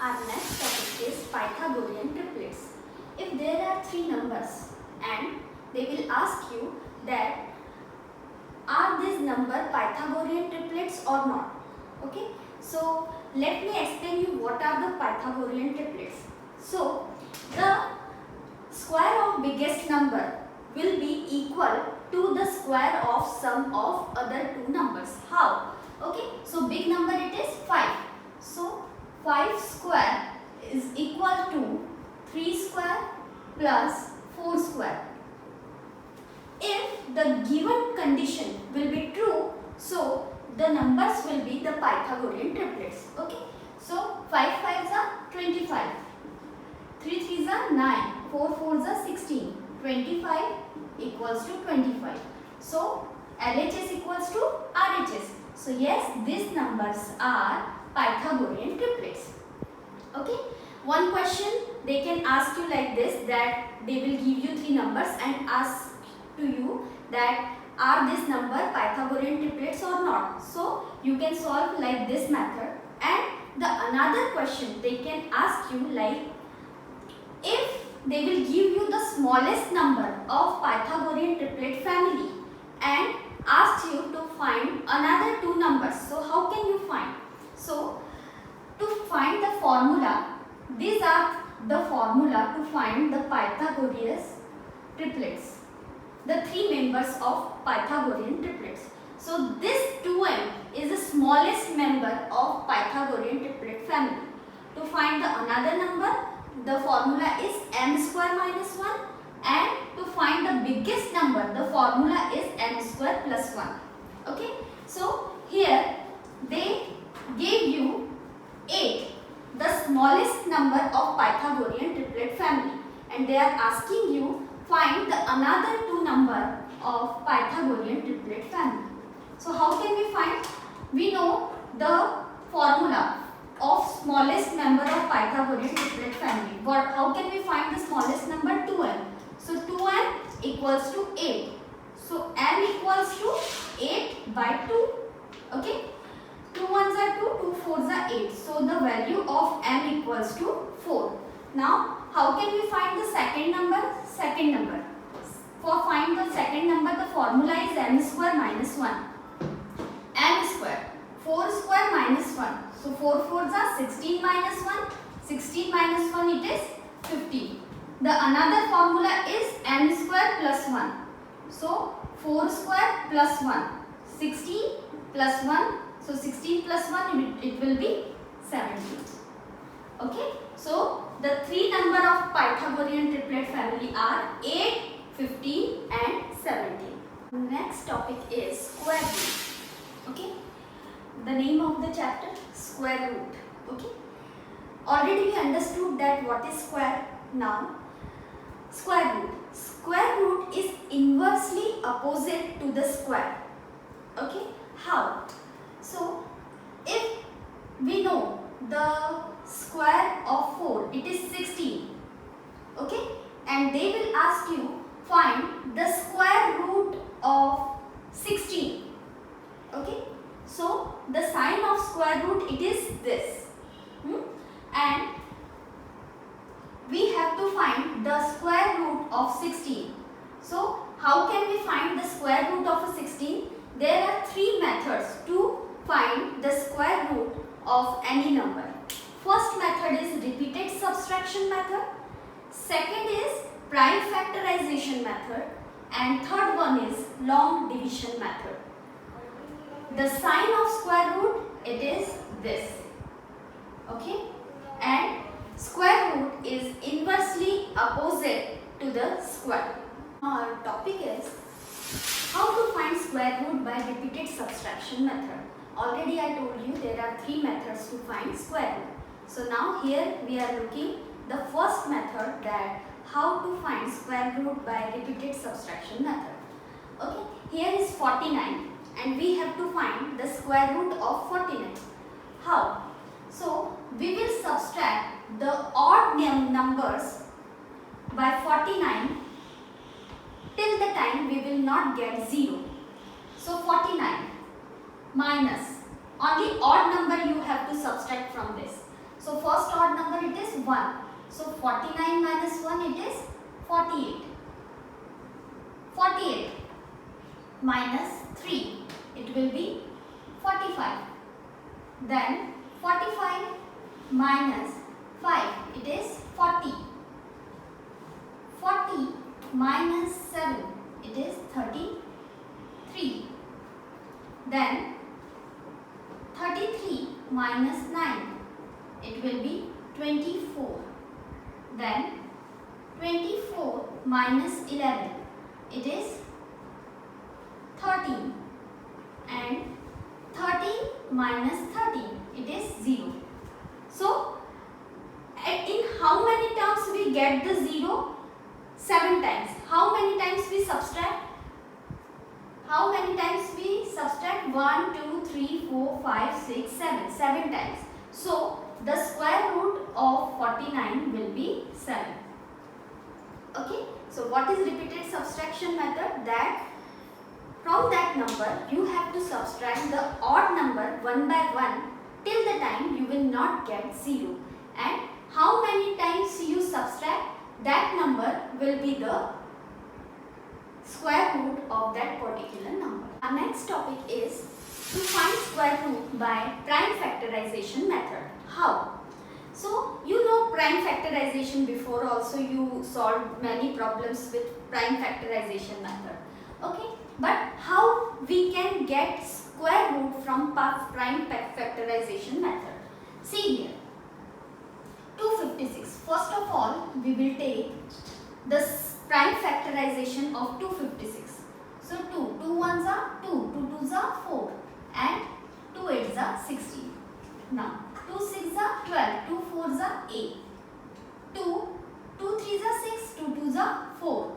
Our next topic is Pythagorean triplets. If there are three numbers and they will ask you that are these number Pythagorean triplets or not? Okay, so let me explain you what are the Pythagorean triplets. So the square of biggest number will be equal to the square of sum of other two numbers. How? Okay, so big number it is 5. So 5 square is equal to 3 square plus 4 square. If the given condition will be true, so the numbers will be the Pythagorean triplets. Okay, so 5 5s are 25, 3 3s are 9, 4 4s are 16, 25 equals to 25. So LHS equals to RHS. So yes, these numbers are Pythagorean triplets. Okay, one question they can ask you like this, that they will give you three numbers and ask to you that are this number Pythagorean triplets or not. So you can solve like this method. And the another question they can ask you like, if they will give you the smallest number of Pythagorean triplet family and ask you to find another two numbers. So how can you find? So to find the formula, these are the formula to find the Pythagorean triplets, the three members of Pythagorean triplets. So this 2m is the smallest member of Pythagorean triplet family. To find the another number, the formula is m square minus 1, and to find the biggest number, the formula is m square plus 1. Okay, so here they gave you 8, the smallest number of Pythagorean triplet family, and they are asking you find the another two number of Pythagorean triplet family. So how can we find? We know the formula of smallest member of Pythagorean triplet family. But how can we find the smallest number? 2m. So 2m equals to 8. So m equals to 8 by 2. Okay. 2 ones are 2, 2 fours are 8. So the value of m equals to 4. Now how can we find the second number? Second number. For find the second number, the formula is m square minus 1. m square. 4 square minus 1. So 4 fours are 16 minus 1. 16 minus 1 it is 15. The another formula is m square plus 1. So 4 square plus 1. 16 plus 1. So 16 plus 1 it will be 17. Okay. So the three number of Pythagorean triplet family are 8, 15 and 17. Next topic is square root. Okay. The name of the chapter, square root. Okay. Already we understood that what is square. Now square root. Square root is inversely opposite to the square. Okay. How? So if we know the square of 4, it is 16. Okay. And they will ask you find the square root of 16. Okay. So the sign of square root it is this. And we have to find the square root of 16. So how can we find the square root of 16? There are three methods to find the square root of any number. First method is repeated subtraction method. Second is prime factorization method. And third one is long division method. The sign of square root it is this. Okay. And square root is inversely opposite to the square. Our topic is how to find square root by repeated subtraction method. Already I told you there are three methods to find square root. So now here we are looking the first method, that how to find square root by repeated subtraction method. Okay, here is 49 and we have to find the square root of 49. How? So we will subtract the odd numbers by 49 till the time we will not get 0. So 49 minus, only odd number you have to subtract from this. So first odd number 1. So 49 minus 1, it is 48. 48 minus 3, it will be 45. Then 45 minus 5, it is 40. 40 minus 7, it is 33. Then 33 minus 9, it will be 24. Then 24 minus 11, it is 13. And 13 minus 13, it is 0. So, in how many terms we get the 0? 7 times. How many times we subtract? How many times we subtract? 1, 2, 3, 4, 5, 6, 7. 7 times. So, the square root of 49 will be 7. Okay. So, what is repeated subtraction method? That from that number you have to subtract the odd number 1 by 1 till the time you will not get 0. And how many times you subtract, that number will be the square root of that particular number. Our next topic is to find square root by prime factorization method. How? So, you know prime factorization, before also you solved many problems with prime factorization method. Okay, but how we can get square root from prime factorization method? See here, 256. First of all, we will take the prime factorization of 256. So 2 ones are 2, 2 twos are 4 and 2 eights are 16. Now 2 sixes are 12, 2 fours are 8, 2 threes are 6, 2 twos are 4.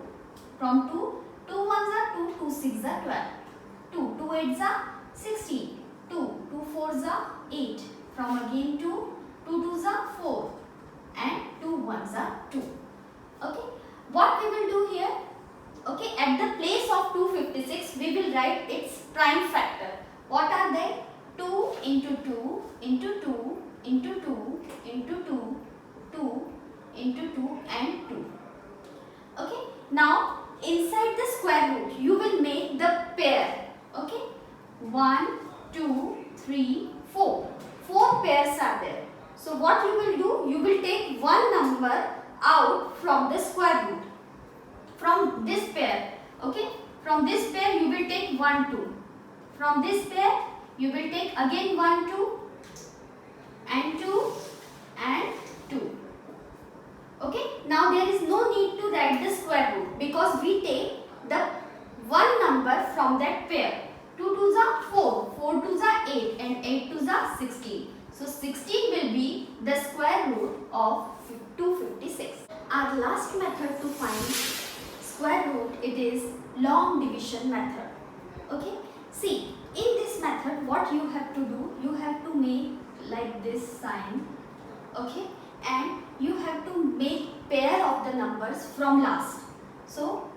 From 2 ones are 2, 2 sixes are 12, 2 eights are 16, 2 fours are 8. From again 2 twos are 4 and 2 ones are 2. Okay, what we will do here? Okay, at the place of 256 we will write its prime factor. What are they? 2 into 2 into 2 into 2 into 2, 2 into 2 and 2. Okay, now inside the square root you will make the pair. Okay, 1, 2, 3, 4. 4 pairs are there. So what you will do? You will take one number out from the square root. From this pair. Okay, from this pair you will take 1, 2. From this pair you will take again 1, 2 and 2 and 2. Okay, now there is no need to write the square root because we take the one number from that pair. 2 twos are 4, 4 twos are 8 and 8 twos are 16. So 16 will be the square root of 256. Our last method to find square root, it is long division method. Okay, see, in this method what you have to do? You have to make like this sign. Okay, and you have to make pair of the numbers from last. So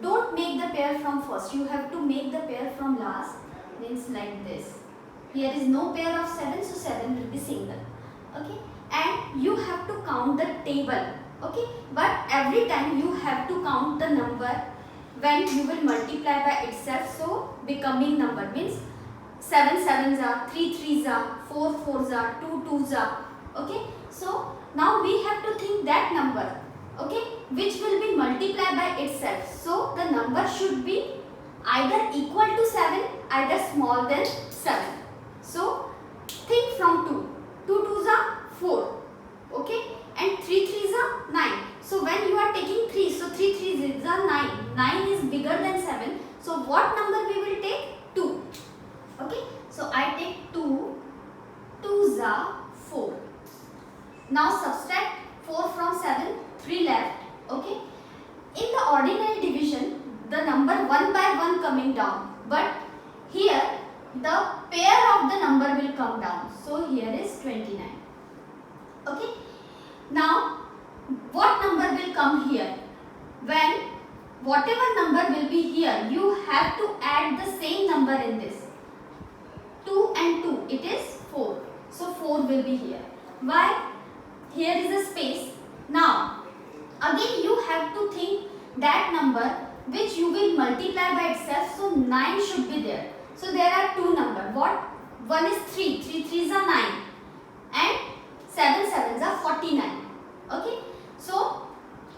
don't make the pair from first, you have to make the pair from last, means like this. Here is no pair of 7, so 7 will be single. Okay, and you have to count the table. Okay, but every time you have to count the number when you will multiply by itself. So becoming number means 7 sevens are, 3 threes are, 4 fours are, 2 twos are. Okay, so now we have to think that number. Okay, which will be multiplied by itself. So the number should be either equal to 7, either small than 7. So think from 2. 2 twos are 4. Okay, and 3 threes are 9. So when you are taking 3, so 3 threes are 9. 9 is bigger than 7. So what number we will take? 2. Okay, so I take 2. 2s are 4. Now subtract 4 from 7. 3 left. Okay, in the ordinary division the number 1 by 1 coming down, but here the pair of the number will come down. So here is 29. Okay, now what number will come here? When whatever number will be here, you have to add the same number in this. 2 and 2, it is 4. So 4 will be here. Why? here is a space. Now again you have to think that number which you will multiply by itself. So 9 should be there. So there are two numbers. What? One is 3. 3 3s are 9 and 7 7s are 49. Okay. So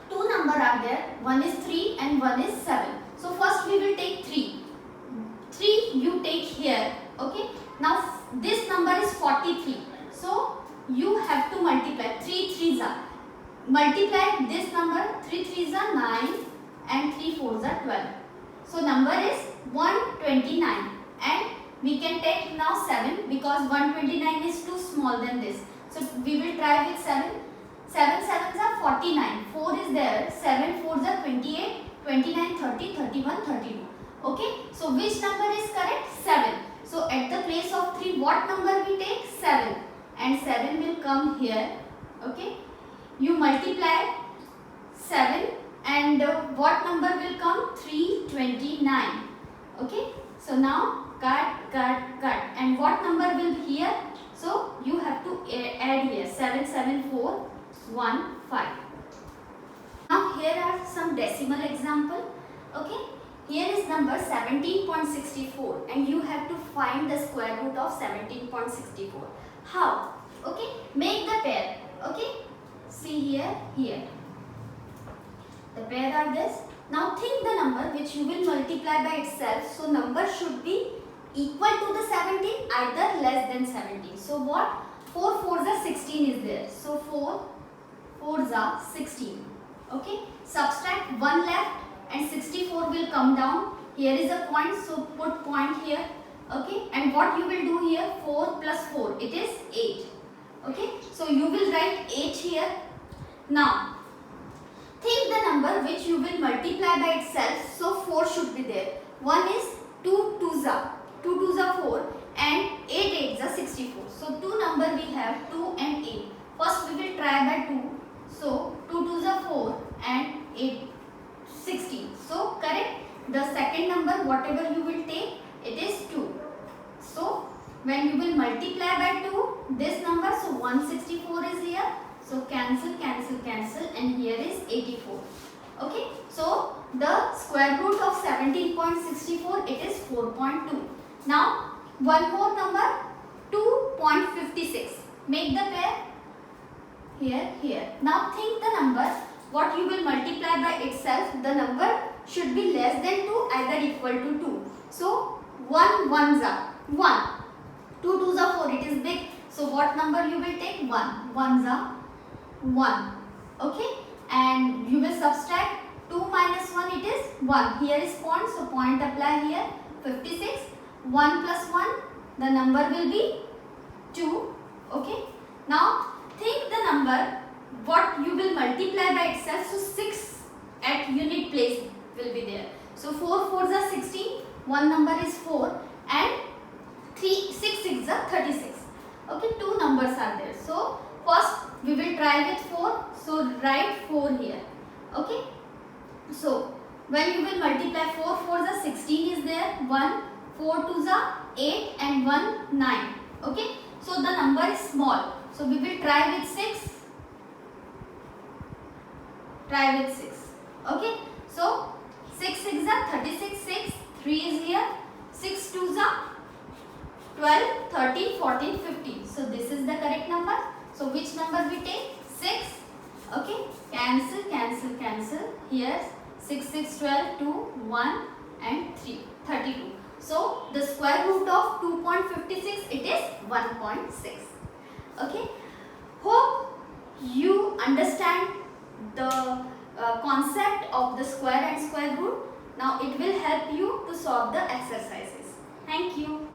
two numbers are there. One is 3 and one is 7. So first we will take 3. 3 you take here. Okay. Now this number is 43. So you have to multiply. 3 3s are. Multiply this number. 3 3s are 9 and 3 4s are 12. So number is 129 and we can take now 7 because 129 is too small than this. So we will try with 7. 7 7s are 49. 4 is there. 7 4s are 28. 29 30 31 32. Okay. So which number is correct? 7. So at the place of 3 what number we take? 7. And 7 will come here. Okay. You multiply 7 and what number will come? 329. Okay. So now cut and what number will be here? So you have to add here 7 7 4 1 5. Now here are some decimal example. Okay. Here is number 17.64 and you have to find the square root of 17.64. How? Okay. Make the pair. Okay. See here. The pair are this. Now think the number which you will multiply by itself. So number should be equal to the 17, either less than 17. So what? 4 4s are 16 is there. So 4 4s are 16. Okay. Subtract 1 left and 64 will come down. Here is a point. So put point here. Okay. And what you will do here? 4 plus 4. It is 8. Okay. So you will write 8 here. Now think the number which you will multiply by itself. So 4 should be there. One is 2 2s are 4 and 8 8s are 64. So two number we have 2 and 8. First we will try by 2. So 2 2s are 4 and 8 16. So correct. The second number whatever you will take, it is 2. So when you will multiply by 2 this number, so 164 is here. So cancel and here is 84. Okay. So the square root of 17.64 it is 4.2. Now one more number 2.56. Make the pair here. Now think the number what you will multiply by itself. The number should be less than 2, either equal to 2. So 1 1s are 1. 2 2s are 4. It is big. So what number you will take? 1. 1s are 1. Okay. And you will subtract 2 minus 1 it is 1. Here is point. So point apply here. 56. 1 plus 1 the number will be 2. Okay. Now think the number what you will multiply by itself. So 6 at unit place will be there. So 4 4s are 16. One number is 4 and 6 6s are 36. Okay. Two numbers are there. So first we will try with 4. So write 4 here. Okay. So when you will multiply 4 4s are 16 is there. 1 4 2s are 8 and 1 9. Okay. So the number is small. So we will try with 6. Try with 6. Okay. So 6 6s are 36. 6 3 is here. 6 2s are 12 13 14 15. So this is the correct number. So which number we take? 6. Okay. Cancel. Here 6 6 12 2 1 and 3 32. So the square root of 2.56 it is 1.6. Okay. Hope you understand the concept of the square and square root. Now it will help you to solve the exercises. Thank you.